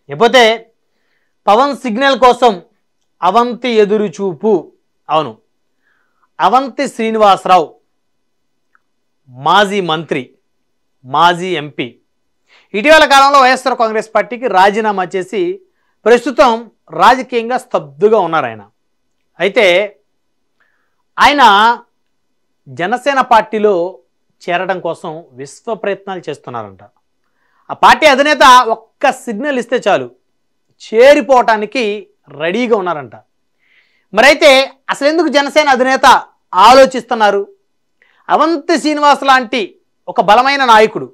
లేకపోతే పవన్ సిగ్నల్ కోసం అవంతి ఎదురు చూపు. అవును, అవంతి శ్రీనివాసరావు మాజీ మంత్రి, మాజీ ఎంపీ, ఇటీవల కాలంలో వైఎస్ఆర్ కాంగ్రెస్ పార్టీకి రాజీనామా చేసి ప్రస్తుతం రాజకీయంగా స్తబ్దుగా ఉన్నారు ఆయన. అయితే ఆయన జనసేన పార్టీలో చేరడం కోసం విశ్వ ప్రయత్నాలు చేస్తున్నారంట. ఆ పార్టీ అధినేత ఒక్క సిగ్నల్ ఇస్తే చాలు చేరిపోవటానికి రెడీగా ఉన్నారంట. మరైతే అసలు ఎందుకు జనసేన అధినేత ఆలోచిస్తున్నారు? అవంతి శ్రీనివాస్ లాంటి ఒక బలమైన నాయకుడు,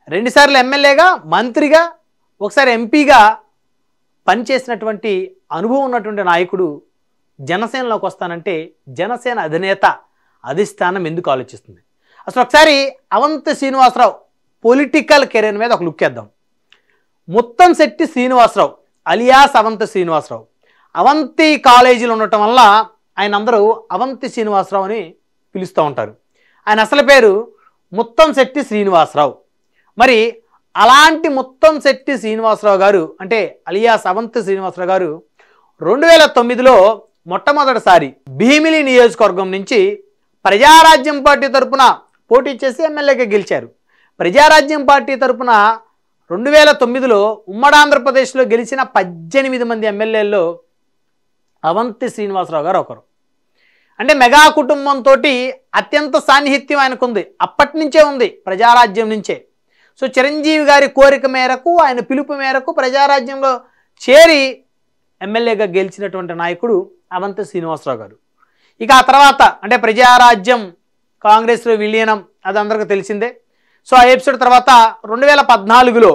2 సార్లు ఎమ్మెల్యేగా, మంత్రిగా, ఒకసారి ఎంపీగా పనిచేసినటువంటి అనుభవం ఉన్నటువంటి నాయకుడు జనసేనలోకి వస్తానంటే జనసేన అధినేత అధిష్టానం ఎందుకు ఆలోచిస్తుంది? అసలు ఒకసారి అవంతి శ్రీనివాసరావు పొలిటికల్ కెరీర్ మీద ఒక లుక్ వేద్దాం. ముత్తంశెట్టి శ్రీనివాసరావు అలియాస్ అవంతి శ్రీనివాసరావు, అవంతి కాలేజీలో ఉండటం వల్ల ఆయన అందరూ అవంతి శ్రీనివాసరావు అని పిలుస్తూ ఉంటారు. ఆయన అసలు పేరు ముత్తంశెట్టి శ్రీనివాసరావు. మరి అలాంటి ముత్తంశెట్టి శ్రీనివాసరావు గారు అంటే అలియాస్ అవంతి శ్రీనివాసరావు గారు 2009లో మొట్టమొదటిసారి భీమిలి నియోజకవర్గం నుంచి ప్రజారాజ్యం పార్టీ తరపున పోటీ చేసి ఎమ్మెల్యేగా గెలిచారు. ప్రజారాజ్యం పార్టీ తరపున 2009లో ఉమ్మడి ఆంధ్రప్రదేశ్లో గెలిచిన 18 మంది ఎమ్మెల్యేల్లో అవంతి శ్రీనివాసరావు గారు ఒకరు. అంటే మెగా కుటుంబంతో అత్యంత సాన్నిహిత్యం ఆయనకుంది, అప్పటి నుంచే ఉంది, ప్రజారాజ్యం నుంచే. సో చిరంజీవి గారి కోరిక మేరకు, ఆయన పిలుపు మేరకు ప్రజారాజ్యంలో చేరి ఎమ్మెల్యేగా గెలిచినటువంటి నాయకుడు అవంతి శ్రీనివాసరావు గారు. ఇక ఆ తర్వాత అంటే ప్రజారాజ్యం కాంగ్రెస్లో విలీనం, అది అందరికీ తెలిసిందే. సో ఆ ఎపిసోడ్ తర్వాత 2014లో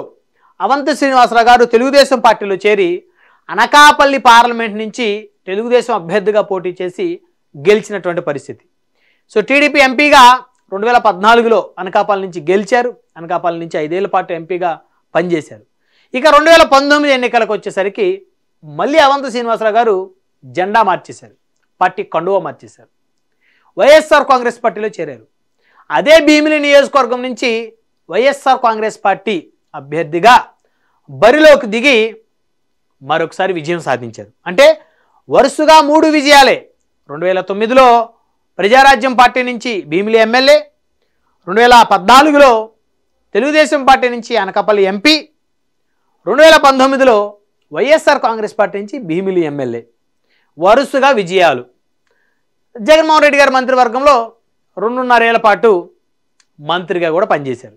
అవంతి శ్రీనివాసరావు గారు తెలుగుదేశం పార్టీలో చేరి అనకాపల్లి పార్లమెంట్ నుంచి తెలుగుదేశం అభ్యర్థిగా పోటీ చేసి గెలిచినటువంటి పరిస్థితి. సో టీడీపీ ఎంపీగా 2014లో అనకాపల్లి నుంచి గెలిచారు. అనకాపల్లి నుంచి 5 ఏళ్ల పాటు ఎంపీగా పనిచేశారు. ఇక 2019 ఎన్నికలకు వచ్చేసరికి మళ్ళీ అవంతి శ్రీనివాసరావు గారు జెండా మార్చేశారు, పార్టీ కండువా మార్చేశారు, వైఎస్ఆర్ కాంగ్రెస్ పార్టీలో చేరారు. అదే భీమిలి నియోజకవర్గం నుంచి వైఎస్ఆర్ కాంగ్రెస్ పార్టీ అభ్యర్థిగా బరిలోకి దిగి మరొకసారి విజయం సాధించారు. అంటే వరుసగా 3 విజయాలే. 2009లో ప్రజారాజ్యం పార్టీ నుంచి భీమిలి ఎమ్మెల్యే, 2014లో తెలుగుదేశం పార్టీ నుంచి అనకాపల్లి ఎంపీ, 2019లో వైఎస్ఆర్ కాంగ్రెస్ పార్టీ నుంచి భీమిలి ఎమ్మెల్యే. వరుసగా విజయాలు. జగన్మోహన్ రెడ్డి గారి మంత్రివర్గంలో 2.5 ఏళ్ల పాటు మంత్రిగా కూడా పనిచేశారు.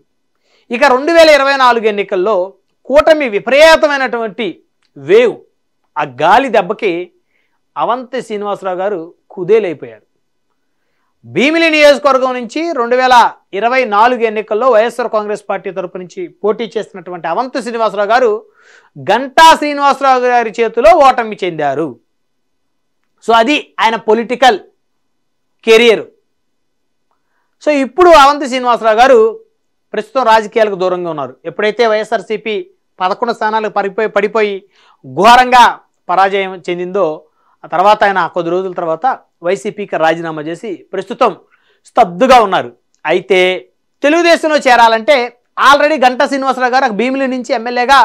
ఇక 2024 ఎన్నికల్లో కూటమి విపరీతమైనటువంటి వేవ్, ఆ గాలి దెబ్బకి అవంతి శ్రీనివాసరావు గారు కుదేలైపోయారు. భీమిలి నియోజకవర్గం నుంచి 2024 ఎన్నికల్లో వైఎస్ఆర్ కాంగ్రెస్ పార్టీ తరపు నుంచి పోటీ చేస్తున్నటువంటి అవంతి శ్రీనివాసరావు గారు గంటా శ్రీనివాసరావు గారి చేతిలో ఓటమి చెందారు. సో అది ఆయన పొలిటికల్ కెరియర్. సో ఇప్పుడు అవంతి శ్రీనివాసరావు గారు ప్రస్తుతం రాజకీయాలకు దూరంగా ఉన్నారు. ఎప్పుడైతే వైఎస్ఆర్సీపీ 11 స్థానాలకు పడిపోయి ఘోరంగా పరాజయం చెందిందో ఆ తర్వాత ఆయన కొద్ది రోజుల తర్వాత వైసీపీకి రాజీనామా చేసి ప్రస్తుతం స్తబ్దుగా ఉన్నారు. అయితే తెలుగుదేశంలో చేరాలంటే ఆల్రెడీ గంటా శ్రీనివాసరావు గారు భీమిలి నుంచి ఎమ్మెల్యేగా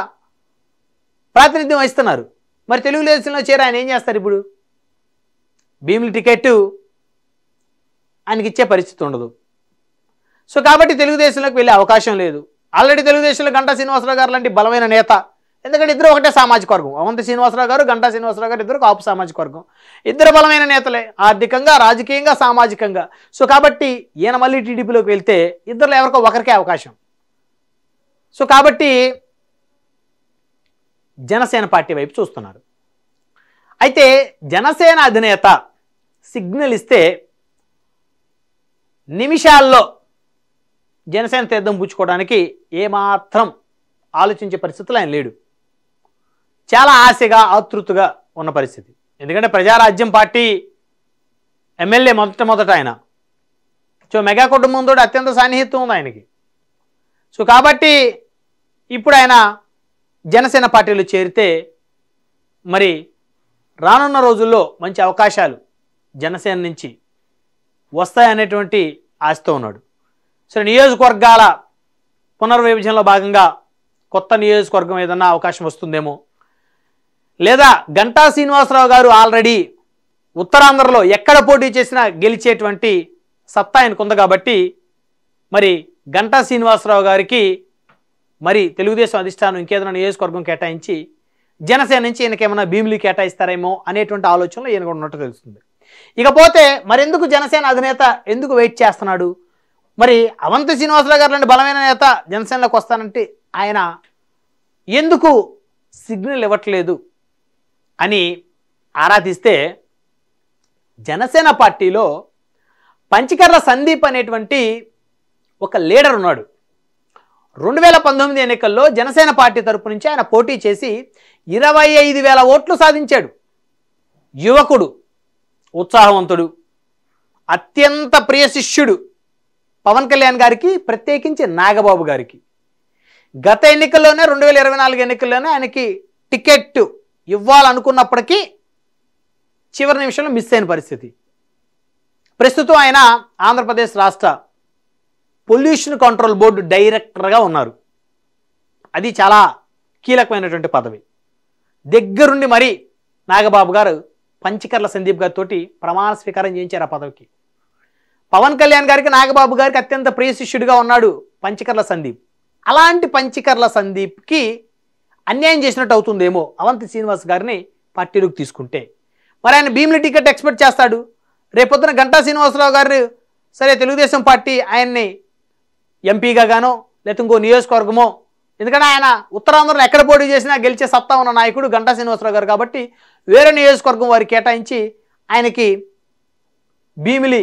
ప్రాతినిధ్యం వహిస్తున్నారు. మరి తెలుగుదేశంలో చేరి ఆయన ఏం చేస్తారు? ఇప్పుడు భీమిలి టికెట్ ఆయనకి ఇచ్చే పరిస్థితి ఉండదు. సో కాబట్టి తెలుగుదేశంలోకి వెళ్ళే అవకాశం లేదు. ఆల్రెడీ తెలుగుదేశంలో గంటా శ్రీనివాసరావు గారు లాంటి బలమైన నేత, ఎందుకంటే ఇద్దరు ఒకటే సామాజిక వర్గం, అవంతి శ్రీనివాసరావు గారు, గంటా శ్రీనివాసరావు గారు ఇద్దరు కాపు సామాజిక వర్గం, ఇద్దరు బలమైన నేతలే ఆర్థికంగా, రాజకీయంగా, సామాజికంగా. సో కాబట్టి ఈయన మళ్ళీ టీడీపీలోకి వెళ్తే ఇద్దరులో ఎవరికో ఒకరికే అవకాశం. సో కాబట్టి జనసేన పార్టీ వైపు చూస్తున్నారు. అయితే జనసేన అధినేత సిగ్నల్ ఇస్తే నిమిషాల్లో జనసేన తీర్థం పుచ్చుకోవడానికి ఏమాత్రం ఆలోచించే పరిస్థితులు ఆయన లేడు. చాలా ఆశగా, ఆతృతగా ఉన్న పరిస్థితి. ఎందుకంటే ప్రజారాజ్యం పార్టీ ఎమ్మెల్యే మొదట ఆయన. సో మెగా కుటుంబంతో అత్యంత సాన్నిహిత్యం ఉంది ఆయనకి. సో కాబట్టి ఇప్పుడు ఆయన జనసేన పార్టీలో చేరితే మరి రానున్న రోజుల్లో మంచి అవకాశాలు జనసేన నుంచి వస్తాయనేటువంటి ఆశతో ఉన్నాడు. సో నియోజకవర్గాల పునర్విభజనలో భాగంగా కొత్త నియోజకవర్గం ఏదన్నా అవకాశం వస్తుందేమో, లేదా గంటా శ్రీనివాసరావు గారు ఆల్రెడీ ఉత్తరాంధ్రలో ఎక్కడ పోటీ చేసినా గెలిచేటువంటి సత్తా ఆయనకు ఉంది కాబట్టి మరి గంటా శ్రీనివాసరావు గారికి మరి తెలుగుదేశం అధిష్టానం ఇంకేదైనా నియోజకవర్గం కేటాయించి జనసేన నుంచి ఈయనకేమైనా భీమిలి కేటాయిస్తారేమో అనేటువంటి ఆలోచనలో ఈయన కూడా ఉన్నట్టు తెలుస్తుంది. ఇకపోతే మరెందుకు జనసేన అధినేత ఎందుకు వెయిట్ చేస్తున్నాడు? మరి అవంతి శ్రీనివాసరావు గారు లాంటి బలమైన నేత జనసేనలోకి వస్తానంటే ఆయన ఎందుకు సిగ్నల్ ఇవ్వట్లేదు అని ఆరా తీస్తే జనసేన పార్టీలో పంచకర్ల సందీప్ అనేటువంటి ఒక లీడర్ ఉన్నాడు. 2019 ఎన్నికల్లో జనసేన పార్టీ తరపు నుంచి ఆయన పోటీ చేసి 25,000 ఓట్లు సాధించాడు. యువకుడు, ఉత్సాహవంతుడు, అత్యంత ప్రియ శిష్యుడు పవన్ కళ్యాణ్ గారికి, ప్రత్యేకించి నాగబాబు గారికి. గత ఎన్నికల్లోనే 2024 ఎన్నికల్లోనే ఆయనకి టికెట్ ఇవ్వాలనుకున్నప్పటికీ చివరి నిమిషంలో మిస్ అయిన పరిస్థితి. ప్రస్తుతం ఆయన ఆంధ్రప్రదేశ్ రాష్ట్ర పొల్యూషన్ కంట్రోల్ బోర్డు డైరెక్టర్గా ఉన్నారు. అది చాలా కీలకమైనటువంటి పదవి. దగ్గరుండి మరి నాగబాబు గారు పంచకర్ల సందీప్ గారితో ప్రమాణ స్వీకారం చేయించారు ఆ పదవికి. పవన్ కళ్యాణ్ గారికి, నాగబాబు గారికి అత్యంత ప్రియ శిష్యుడిగా ఉన్నాడు పంచకర్ల సందీప్. అలాంటి పంచకర్ల సందీప్కి అన్యాయం చేసినట్టు అవుతుందేమో అవంతి శ్రీనివాస్ గారిని పార్టీలోకి తీసుకుంటే. మరి ఆయన భీమిలి టికెట్ ఎక్స్పెక్ట్ చేస్తాడు. రేపొద్దున గంటా శ్రీనివాసరావు గారు సరే తెలుగుదేశం పార్టీ ఆయన్ని ఎంపీగా గానో లేకపోతే ఇంకో నియోజకవర్గమో, ఎందుకంటే ఆయన ఉత్తరాంధ్రలో ఎక్కడ పోటీ చేసినా గెలిచే సత్తా ఉన్న నాయకుడు గంటా శ్రీనివాసరావు గారు కాబట్టి వేరే నియోజకవర్గం వారికి కేటాయించి ఆయనకి భీమిలి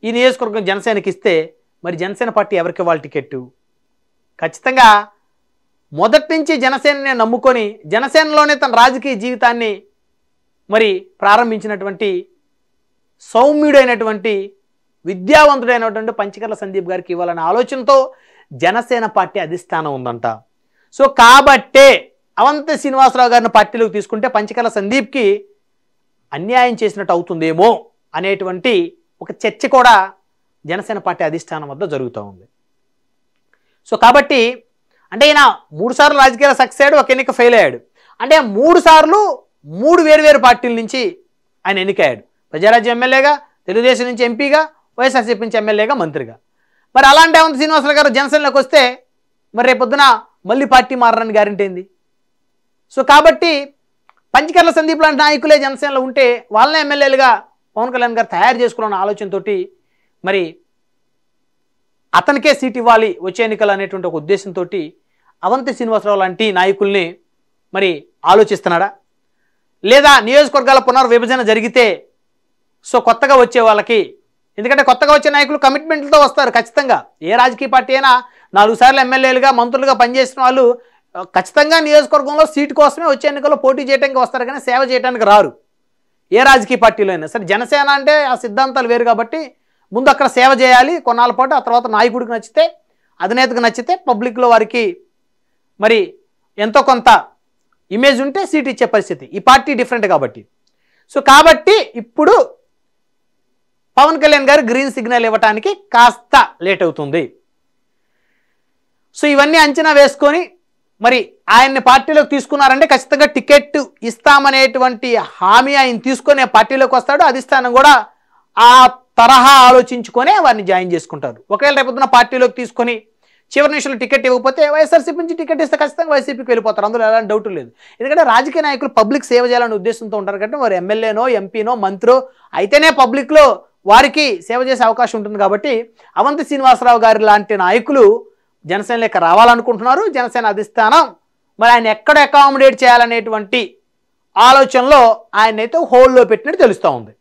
ఈ నియోజకవర్గం జనసేనకి ఇస్తే మరి జనసేన పార్టీ ఎవరికి ఇవ్వాలి టికెట్టు? ఖచ్చితంగా మొదటి నుంచి జనసేననే నమ్ముకొని జనసేనలోనే తన రాజకీయ జీవితాన్ని మరి ప్రారంభించినటువంటి సౌమ్యుడైనటువంటి విద్యావంతుడైనటువంటి పంచకర్ల సందీప్ గారికి ఇవ్వాలనే ఆలోచనతో జనసేన పార్టీ అధిష్టానం ఉందంట. సో కాబట్టే అవంతి శ్రీనివాసరావు గారిని పార్టీలోకి తీసుకుంటే పంచకర్ల సందీప్కి అన్యాయం చేసినట్టు అవుతుందేమో అనేటువంటి ఒక చర్చ కూడా జనసేన పార్టీ అధిష్టానం వద్ద జరుగుతూ ఉంది. సో కాబట్టి అంటే ఈయన 3 సార్లు రాజకీయాలు సక్సెస్ అయ్యాడు, ఒక ఎన్నిక ఫెయిల్ అయ్యాడు. అంటే 3 సార్లు 3 వేరు పార్టీల నుంచి ఆయన ఎన్నికయ్యాడు. ప్రజారాజ్యం ఎమ్మెల్యేగా, తెలుగుదేశం నుంచి ఎంపీగా, వైఎస్ఆర్సీపీ నుంచి ఎమ్మెల్యేగా, మంత్రిగా. మరి అలాంటి అవంతి శ్రీనివాసరావు గారు జనసేనలోకి వస్తే మరి రేపొద్దున మళ్ళీ పార్టీ మారని గ్యారెంటీ ఏంది? సో కాబట్టి పంచకర్ల సందీప్ లాంటి నాయకులే జనసేనలో ఉంటే వాళ్ళనే ఎమ్మెల్యేలుగా పవన్ కళ్యాణ్ గారు తయారు చేసుకున్న ఆలోచనతోటి మరి అతనికే సీట్ ఇవ్వాలి వచ్చే ఎన్నికలు అనేటువంటి ఒక ఉద్దేశంతో అవంతి శ్రీనివాసరావు లాంటి నాయకుల్ని మరి ఆలోచిస్తున్నాడా? లేదా నియోజకవర్గాల పునర్విభజన జరిగితే సో కొత్తగా వచ్చే వాళ్ళకి, ఎందుకంటే కొత్తగా వచ్చే నాయకులు కమిట్మెంట్లతో వస్తారు ఖచ్చితంగా. ఏ రాజకీయ పార్టీ అయినా 4 సార్లు ఎమ్మెల్యేలుగా, మంత్రులుగా పనిచేసిన వాళ్ళు ఖచ్చితంగా నియోజకవర్గంలో సీటు కోసమే వచ్చే ఎన్నికల్లో పోటీ చేయడానికి వస్తారు, కానీ సేవ చేయడానికి రారు. ఏ రాజకీయ పార్టీలో అయినా సరే. జనసేన అంటే ఆ సిద్ధాంతాలు వేరు కాబట్టి ముందు అక్కడ సేవ చేయాలి కొన్నాళ్ళ పాటు, ఆ తర్వాత నాయకుడికి నచ్చితే, అధినేతకు నచ్చితే, పబ్లిక్లో వారికి మరి ఎంతో కొంత ఇమేజ్ ఉంటే సీట్ ఇచ్చే పరిస్థితి. ఈ పార్టీ డిఫరెంట్ కాబట్టి. సో కాబట్టి ఇప్పుడు పవన్ కళ్యాణ్ గారు గ్రీన్ సిగ్నల్ ఇవ్వడానికి కాస్త లేట్ అవుతుంది. సో ఇవన్నీ అంచనా వేసుకొని మరి ఆయన్ని పార్టీలోకి తీసుకున్నారంటే ఖచ్చితంగా టికెట్ ఇస్తామనేటువంటి హామీ ఆయన తీసుకొని పార్టీలోకి వస్తాడు. అధిష్టానం కూడా ఆ తరహా ఆలోచించుకొనే వారిని జాయిన్ చేసుకుంటారు. ఒకవేళ రేపొద్దున పార్టీలోకి తీసుకొని చివరి నిమిషంలో టికెట్ ఇవ్వకపోతే వైఎస్ఆర్సీపీ నుంచి టికెట్ ఇస్తే ఖచ్చితంగా వైసీపీకి వెళ్ళిపోతారు, అందులో ఎలాంటి డౌట్ లేదు. ఎందుకంటే రాజకీయ నాయకులు పబ్లిక్ సేవ చేయాలనే ఉద్దేశంతో ఉంటారు కాబట్టి వారు ఎమ్మెల్యేనో, ఎంపీనో, మంత్రో అయితేనే పబ్లిక్లో వారికి సేవ చేసే అవకాశం ఉంటుంది. కాబట్టి అవంతి శ్రీనివాసరావు గారి లాంటి నాయకులు జనసేనలోకి రావాలనుకుంటున్నారు. జనసేన అధిష్టానం మరి ఆయన ఎక్కడ అకామిడేట్ చేయాలనేటువంటి ఆలోచనలో ఆయనైతే హోల్డ్లో పెట్టినట్టు తెలుస్తూ ఉంది.